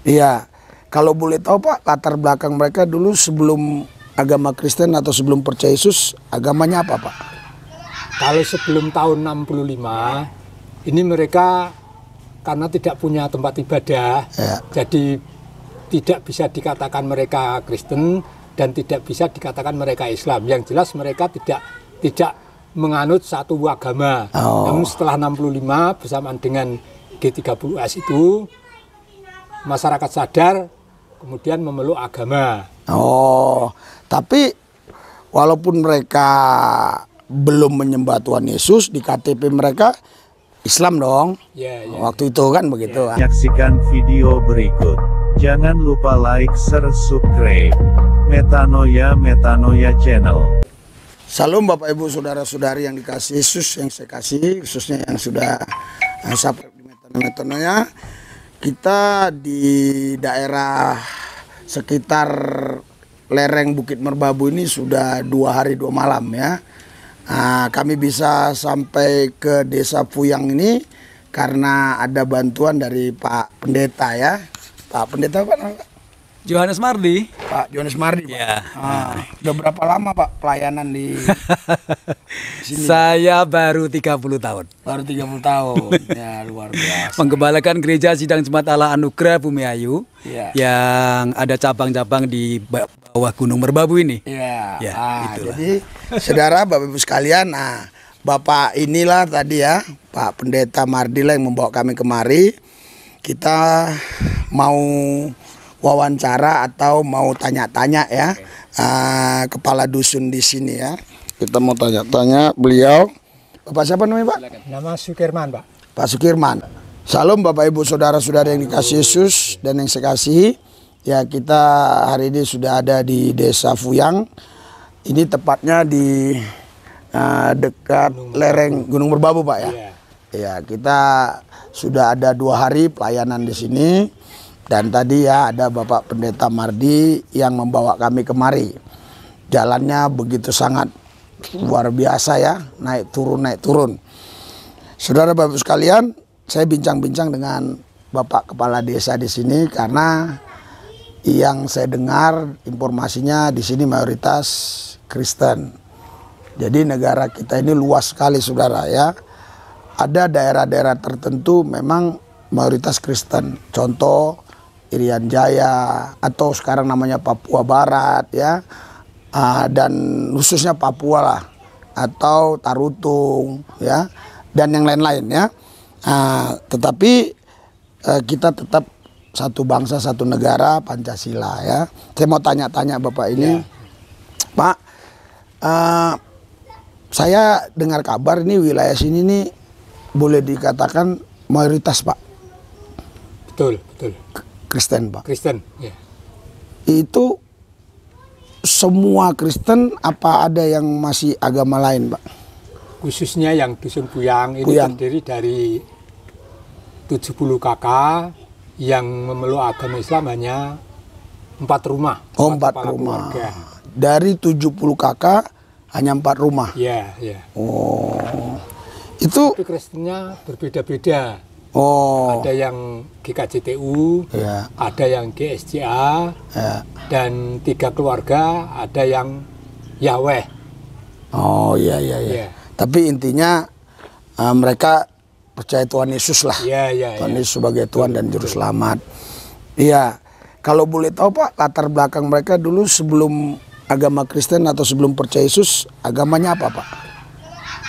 Iya, kalau boleh tahu Pak, latar belakang mereka dulu sebelum agama Kristen atau sebelum percaya Yesus, agamanya apa Pak? Kalau sebelum tahun 65, ini mereka karena tidak punya tempat ibadah, Ya. jadi tidak bisa dikatakan mereka Kristen dan tidak bisa dikatakan mereka Islam. Yang jelas mereka tidak menganut satu agama. Namun setelah 65 bersamaan dengan G30S itu, masyarakat sadar kemudian memeluk agama. Oh, tapi walaupun mereka belum menyembah Tuhan Yesus, di KTP mereka Islam dong. Ya. Waktu itu kan begitu. Saksikan video berikut. Jangan lupa like, share, subscribe. Metanoia Channel. Salam Bapak Ibu Saudara-saudari yang dikasih Yesus, yang saya kasih, khususnya yang sudah subscribe di Metanoia. Kita di daerah sekitar lereng Bukit Merbabu ini sudah 2 hari 2 malam ya. Kami bisa sampai ke Desa Fuyang ini karena ada bantuan dari Pak Pendeta ya. Pak Pendeta apa namanya? Johannes Mardi. Pak Johannes Mardi Pak. Ya. Udah berapa lama Pak pelayanan di sini? Saya baru 30 tahun. Baru 30 tahun. Ya, luar biasa. Menggembalakan gereja Sidang Jemaat Allah Anugerah Bumiayu yang ada cabang-cabang di bawah Gunung Merbabu ini. Iya. Ya, itulah. Jadi saudara Bapak Ibu sekalian, Bapak inilah tadi ya, Pak Pendeta Mardi lah yang membawa kami kemari. Kita mau wawancara atau mau tanya-tanya ya, kepala dusun di sini ya. Kita mau tanya-tanya beliau. Bapak siapa namanya Pak? Nama Sukirman, Pak. Pak Sukirman. Salam Bapak Ibu Saudara-saudara yang dikasih Yesus dan yang saya kasihi. Ya, kita hari ini sudah ada di Desa Fuyang. Ini tepatnya di dekat lereng Gunung Merbabu Pak ya. Ya, kita sudah ada 2 hari pelayanan di sini. Dan tadi ya ada Bapak Pendeta Mardi yang membawa kami kemari. Jalannya begitu sangat luar biasa ya, naik turun. Saudara Bapak sekalian, saya bincang-bincang dengan Bapak Kepala Desa di sini karena yang saya dengar informasinya di sini mayoritas Kristen. Jadi negara kita ini luas sekali saudara ya. Ada daerah-daerah tertentu memang mayoritas Kristen. Contoh Irian Jaya atau sekarang namanya Papua Barat ya, dan khususnya Papua lah, atau Tarutung ya, dan yang lain-lain ya. Tetapi kita tetap satu bangsa satu negara Pancasila ya. Saya mau tanya-tanya Bapak ini, Pak, saya dengar kabar ini wilayah sini nih boleh dikatakan mayoritas Pak. Betul. Kristen Pak. Kristen, ya. Itu semua Kristen apa ada yang masih agama lain Pak? Khususnya yang Dusun Fuyang ini terdiri dari 70 kakak yang memeluk agama Islam hanya 4 rumah. Oh, 4 rumah. Keluarga. Dari 70 kakak hanya 4 rumah. Ya. Oh. Itu Tapi Kristennya berbeda-beda. Oh. Ada yang GKJTU, ada yang GSCA, dan 3 keluarga ada yang Yahweh. Oh iya. Tapi intinya mereka percaya Tuhan Yesus lah. Tuhan Yesus sebagai Tuhan dan Juru Selamat. Iya. Kalau boleh tahu Pak, latar belakang mereka dulu sebelum agama Kristen atau sebelum percaya Yesus, agamanya apa Pak?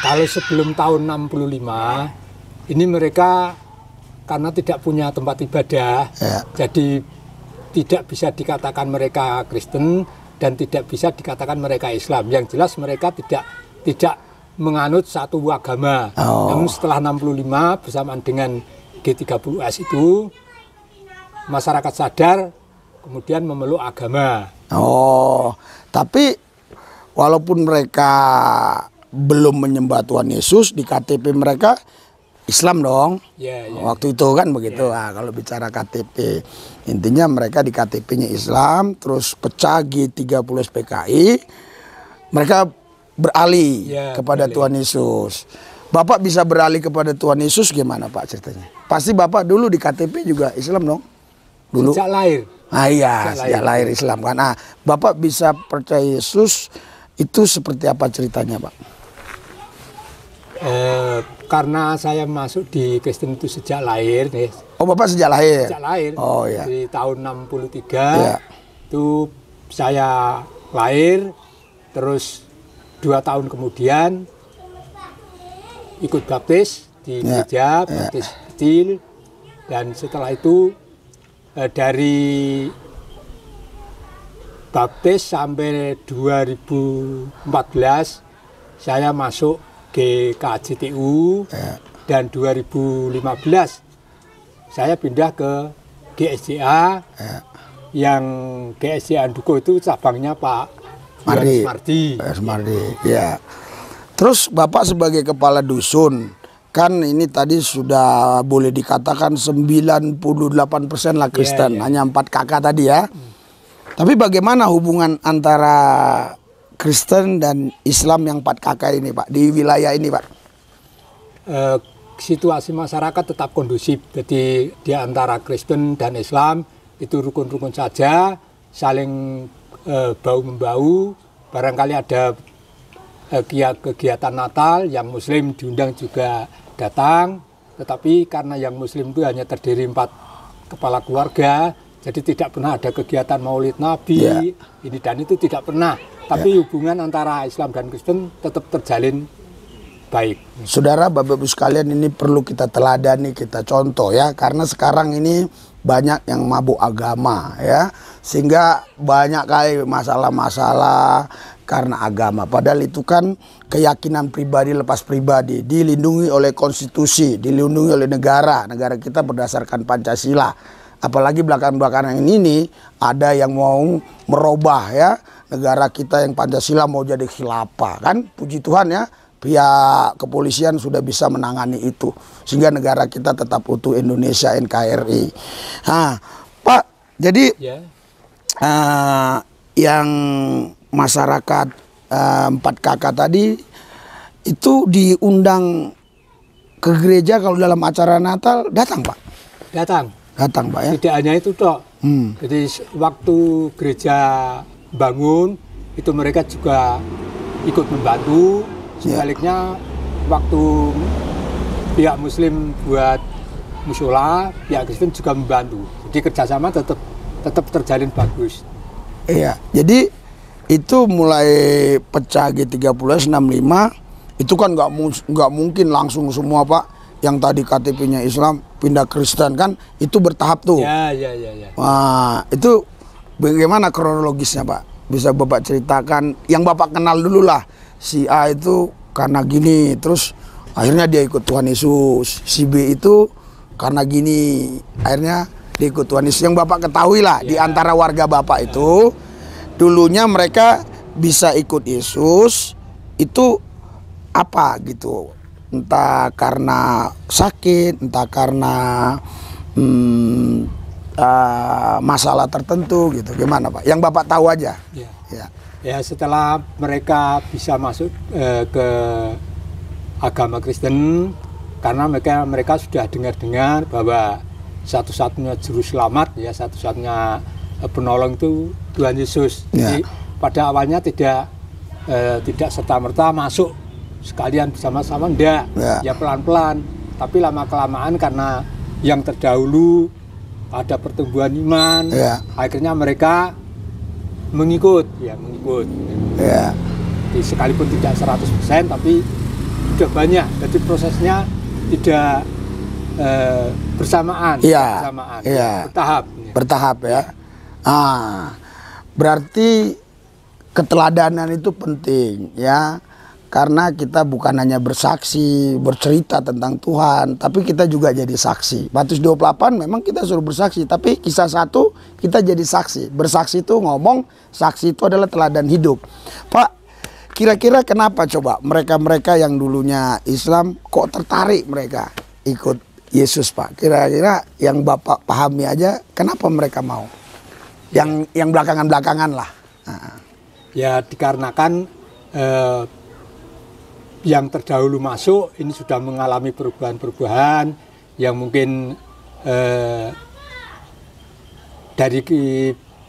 Kalau sebelum tahun 65, ini mereka karena tidak punya tempat ibadah, jadi tidak bisa dikatakan mereka Kristen dan tidak bisa dikatakan mereka Islam. Yang jelas mereka tidak menganut satu agama. Namun setelah 65 bersamaan dengan G30S itu, masyarakat sadar kemudian memeluk agama. Oh, tapi walaupun mereka belum menyembah Tuhan Yesus, di KTP mereka Islam dong. Waktu itu kan begitu. Kalau bicara KTP, intinya mereka di KTP-nya Islam, terus pecah G30 SPKI, mereka beralih kepada Tuhan Yesus. Bapak bisa beralih kepada Tuhan Yesus gimana Pak ceritanya? Pasti Bapak dulu di KTP juga Islam dong? dulu? Sejak lahir. Ah iya, sejak lahir Islam kan. Nah, Bapak bisa percaya Yesus itu seperti apa ceritanya, Pak? Karena saya masuk di Kristen itu sejak lahir nih. Oh, Bapak sejak lahir? Sejak lahir. Oh iya. Di tahun 63 Iya. itu saya lahir, terus 2 tahun kemudian ikut baptis di gereja, baptis kecil, dan setelah itu dari baptis sampai 2014 saya masuk GKJTU, dan 2015 saya pindah ke GSJA, yang GSJA Duko itu cabangnya Pak Mardi. Ya. Terus Bapak sebagai kepala dusun, kan ini tadi sudah boleh dikatakan 98% lah Kristen, hanya 4 kakak tadi ya. Tapi bagaimana hubungan antara Kristen dan Islam yang 4 kakak ini, Pak, di wilayah ini, Pak? Situasi masyarakat tetap kondusif. Jadi di antara Kristen dan Islam itu rukun-rukun saja, saling bau-membau. Barangkali ada kegiatan Natal, yang Muslim diundang juga datang. Tetapi karena yang Muslim itu hanya terdiri 4 kepala keluarga, jadi tidak pernah ada kegiatan Maulid Nabi, ini dan itu tidak pernah. Tapi hubungan antara Islam dan Kristen tetap terjalin baik. Saudara, Bapak Ibu sekalian, ini perlu kita teladani, kita contoh ya, karena sekarang ini banyak yang mabuk agama ya, sehingga banyak kali masalah-masalah karena agama. Padahal itu kan keyakinan pribadi lepas pribadi, dilindungi oleh konstitusi, dilindungi oleh negara. Negara kita berdasarkan Pancasila. Apalagi belakangan-belakangan ini ada yang mau merubah ya, negara kita yang Pancasila mau jadi khilafah kan. Puji Tuhan ya, pihak kepolisian sudah bisa menangani itu sehingga negara kita tetap utuh, Indonesia NKRI. Nah, Pak, jadi yang masyarakat 4 kakak tadi itu diundang ke gereja kalau dalam acara Natal, datang, Pak? Datang, Pak ya. Tidak hanya itu toh. Jadi waktu gereja bangun itu mereka juga ikut membantu. Sebaliknya waktu pihak Muslim buat musyola, pihak Kristen juga membantu. Jadi kerjasama tetap terjalin bagus. Iya. Jadi itu mulai pecah G30 65 itu kan nggak mungkin langsung semua, Pak. Yang tadi KTP-nya Islam pindah Kristen kan, itu bertahap tuh. Ya. Wah, itu bagaimana kronologisnya, Pak? Bisa Bapak ceritakan yang Bapak kenal dulu lah. Si A itu karena gini, terus akhirnya dia ikut Tuhan Yesus. Si B itu karena gini, akhirnya dia ikut Tuhan Yesus. Yang Bapak ketahui lah, di antara warga Bapak itu dulunya mereka bisa ikut Yesus itu apa gitu? Entah karena sakit, entah karena masalah tertentu gitu. Gimana, Pak? Yang Bapak tahu aja. Ya, setelah mereka bisa masuk ke agama Kristen, karena mereka sudah dengar-dengar bahwa satu-satunya juru selamat, ya satu-satunya penolong itu Tuhan Yesus. Jadi pada awalnya tidak serta-merta masuk sekalian bersama-sama, enggak, ya pelan-pelan. Tapi lama-kelamaan karena yang terdahulu ada pertumbuhan iman, akhirnya mereka mengikut. Jadi, sekalipun tidak 100%, tapi sudah banyak. Jadi prosesnya tidak bersamaan, bertahap ya. Berarti keteladanan itu penting ya. Karena kita bukan hanya bersaksi, bercerita tentang Tuhan, tapi kita juga jadi saksi. Matius 28 memang kita suruh bersaksi, tapi kisah 1 kita jadi saksi. Bersaksi itu ngomong, saksi itu adalah teladan hidup. Pak, kira-kira kenapa coba mereka-mereka yang dulunya Islam kok tertarik mereka ikut Yesus, Pak? Kira-kira yang Bapak pahami aja, kenapa mereka mau? Yang belakangan-belakangan lah. Ya dikarenakan yang terdahulu masuk ini sudah mengalami perubahan-perubahan yang mungkin dari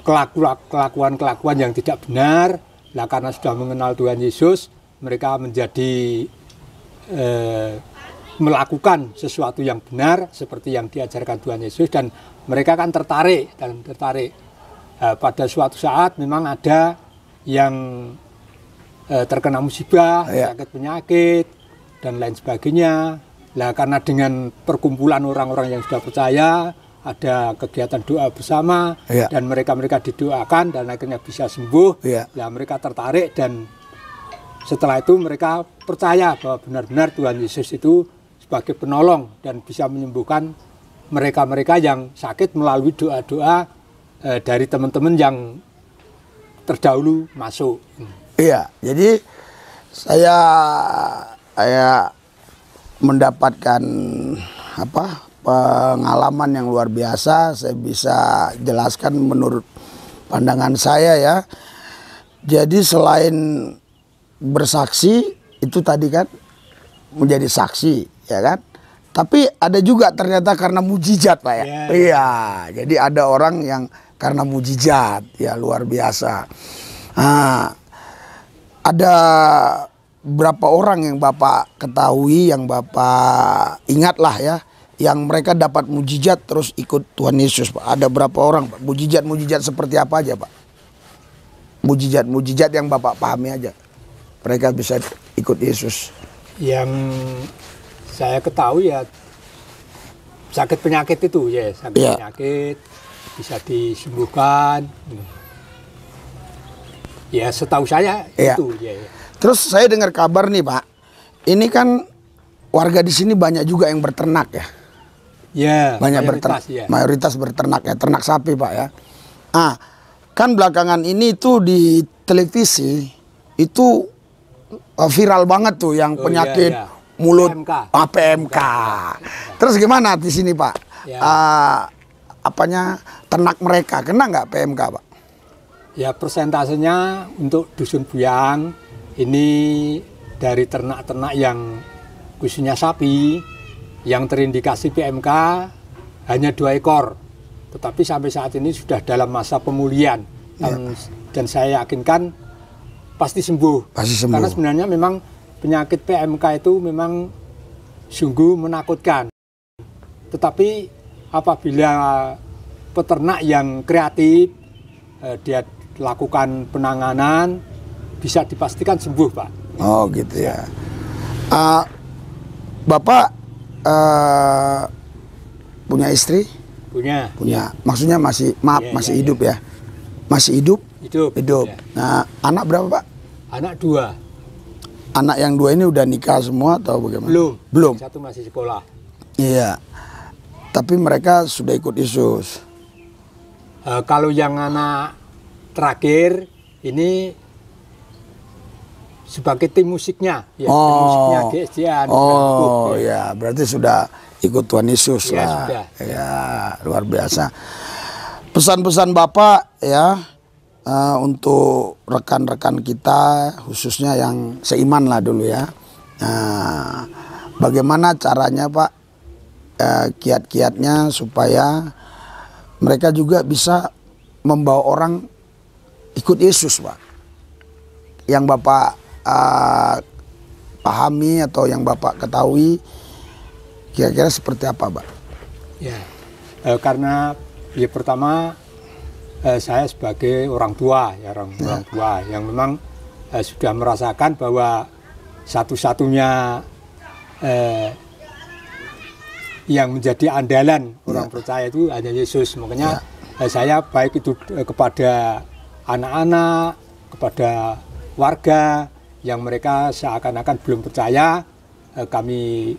kelakuan yang tidak benar. Nah, karena sudah mengenal Tuhan Yesus, mereka menjadi melakukan sesuatu yang benar seperti yang diajarkan Tuhan Yesus, dan mereka kan tertarik. Pada suatu saat memang ada yang terkena musibah, sakit penyakit dan lain sebagainya. Nah, karena dengan perkumpulan orang-orang yang sudah percaya, ada kegiatan doa bersama, dan mereka didoakan dan akhirnya bisa sembuh. Nah, mereka tertarik, dan setelah itu mereka percaya bahwa benar-benar Tuhan Yesus itu sebagai penolong dan bisa menyembuhkan mereka-mereka yang sakit melalui doa-doa dari teman-teman yang terdahulu masuk. Iya, jadi saya mendapatkan pengalaman yang luar biasa. Saya bisa jelaskan menurut pandangan saya ya. Jadi selain bersaksi itu tadi kan menjadi saksi ya kan, tapi ada juga ternyata karena mujizat Pak ya. Iya, jadi ada orang yang karena mujizat ya, luar biasa. Ada berapa orang yang Bapak ketahui, yang Bapak ingatlah ya, yang mereka dapat mujizat terus ikut Tuhan Yesus Pak? Ada berapa orang Pak? Mujizat seperti apa aja Pak? Mujizat yang Bapak pahami aja, mereka bisa ikut Yesus. Yang saya ketahui ya sakit penyakit itu ya, penyakit bisa disembuhkan. Ya setahu saya itu ya. Terus saya dengar kabar nih Pak, ini kan warga di sini banyak juga yang berternak ya. Ya, banyak berternak, mayoritas berternak ya, ternak sapi Pak ya. Kan belakangan ini tuh di televisi itu viral banget tuh yang penyakit mulut PMK. Terus gimana di sini Pak? Ternak mereka kena nggak PMK Pak? Ya persentasenya untuk Dusun Buyang ini dari ternak-ternak yang khususnya sapi yang terindikasi PMK hanya 2 ekor. Tetapi sampai saat ini sudah dalam masa pemulihan, dan saya yakinkan pasti sembuh. Karena sebenarnya memang penyakit PMK itu memang sungguh menakutkan. Tetapi apabila peternak yang kreatif, dia lakukan penanganan, bisa dipastikan sembuh Pak. Oh gitu ya. Bapak punya istri? Punya. Maksudnya masih hidup ya? Masih hidup? Hidup. Ya. Nah, anak berapa Pak? Anak 2. Anak yang 2 ini udah nikah semua atau bagaimana? Belum. Satu masih sekolah. Iya. Tapi mereka sudah ikut Yesus. Kalau yang anak terakhir ini sebagai tim musiknya, ya, tim musiknya GSJ-an. Ya, berarti sudah ikut Tuhan Yesus lah. Sudah. Ya, luar biasa. Pesan-pesan Bapak ya untuk rekan-rekan kita, khususnya yang seiman lah dulu ya. Bagaimana caranya Pak, kiat-kiatnya supaya mereka juga bisa membawa orang ikut Yesus Pak? Yang Bapak pahami atau yang Bapak ketahui, kira-kira seperti apa Pak? Ya, karena ya pertama saya sebagai orang tua yang memang sudah merasakan bahwa satu-satunya yang menjadi andalan orang percaya itu hanya Yesus. Makanya saya baik itu kepada anak-anak, kepada warga yang mereka seakan-akan belum percaya, kami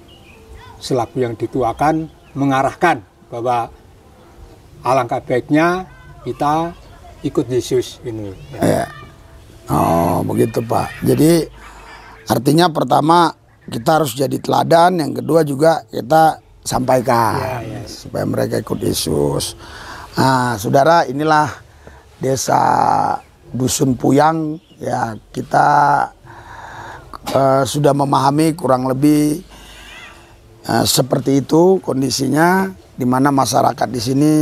selaku yang dituakan mengarahkan bahwa alangkah baiknya kita ikut Yesus ini. Ya. Oh begitu Pak. Jadi artinya pertama kita harus jadi teladan, yang kedua juga kita sampaikan supaya mereka ikut Yesus. Nah saudara, inilah desa Dusun Puyang ya, kita sudah memahami kurang lebih seperti itu kondisinya, di mana masyarakat di sini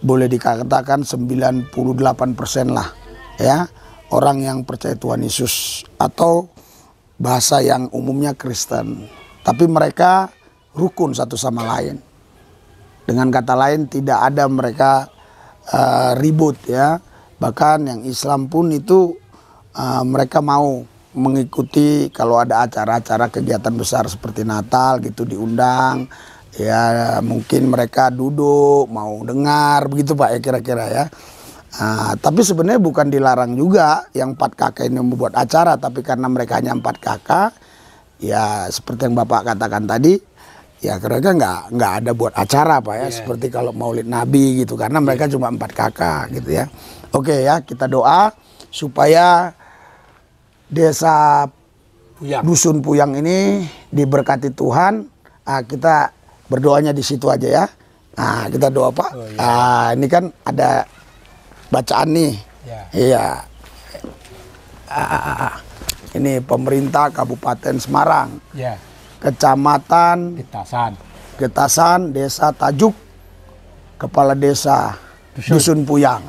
boleh dikatakan 98% lah ya orang yang percaya Tuhan Yesus atau bahasa yang umumnya Kristen. Tapi mereka rukun satu sama lain. Dengan kata lain tidak ada mereka ribut ya. Bahkan yang Islam pun itu mereka mau mengikuti kalau ada acara-acara kegiatan besar seperti Natal gitu diundang. Ya mungkin mereka duduk mau dengar begitu Pak ya kira-kira ya. Tapi sebenarnya bukan dilarang juga yang 4 kakak ini membuat acara, tapi karena mereka hanya 4 kakak, ya seperti yang Bapak katakan tadi, ya mereka nggak ada buat acara Pak ya, seperti kalau Maulid Nabi gitu, karena mereka cuma 4 kakak gitu ya. Oke ya, kita doa supaya desa Dusun Puyang ini diberkati Tuhan. Kita berdoanya di situ aja ya. Nah kita doa Pak. Ini kan ada bacaan nih, iya. Ini pemerintah Kabupaten Semarang, Kecamatan Getasan, Desa Tajuk, Kepala Desa Dusun Puyang.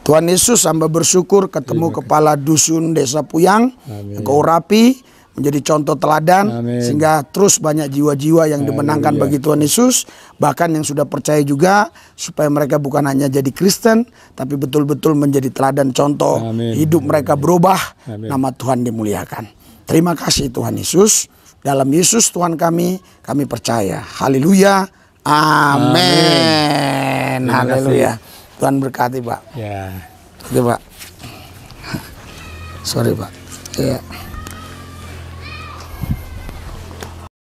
Tuhan Yesus, hamba bersyukur ketemu Kepala Dusun Desa Puyang, Engkau urapi menjadi contoh teladan. Amin. Sehingga terus banyak jiwa-jiwa yang dimenangkan bagi Tuhan Yesus, bahkan yang sudah percaya juga, supaya mereka bukan hanya jadi Kristen tapi betul-betul menjadi teladan contoh. Amin. Hidup mereka berubah. Amin. Nama Tuhan dimuliakan. Terima kasih Tuhan Yesus, dalam Yesus Tuhan kami percaya. Haleluya, amin. Haleluya. Tuhan berkati Pak. Ya. Itu Pak. Sorry Pak. Iya.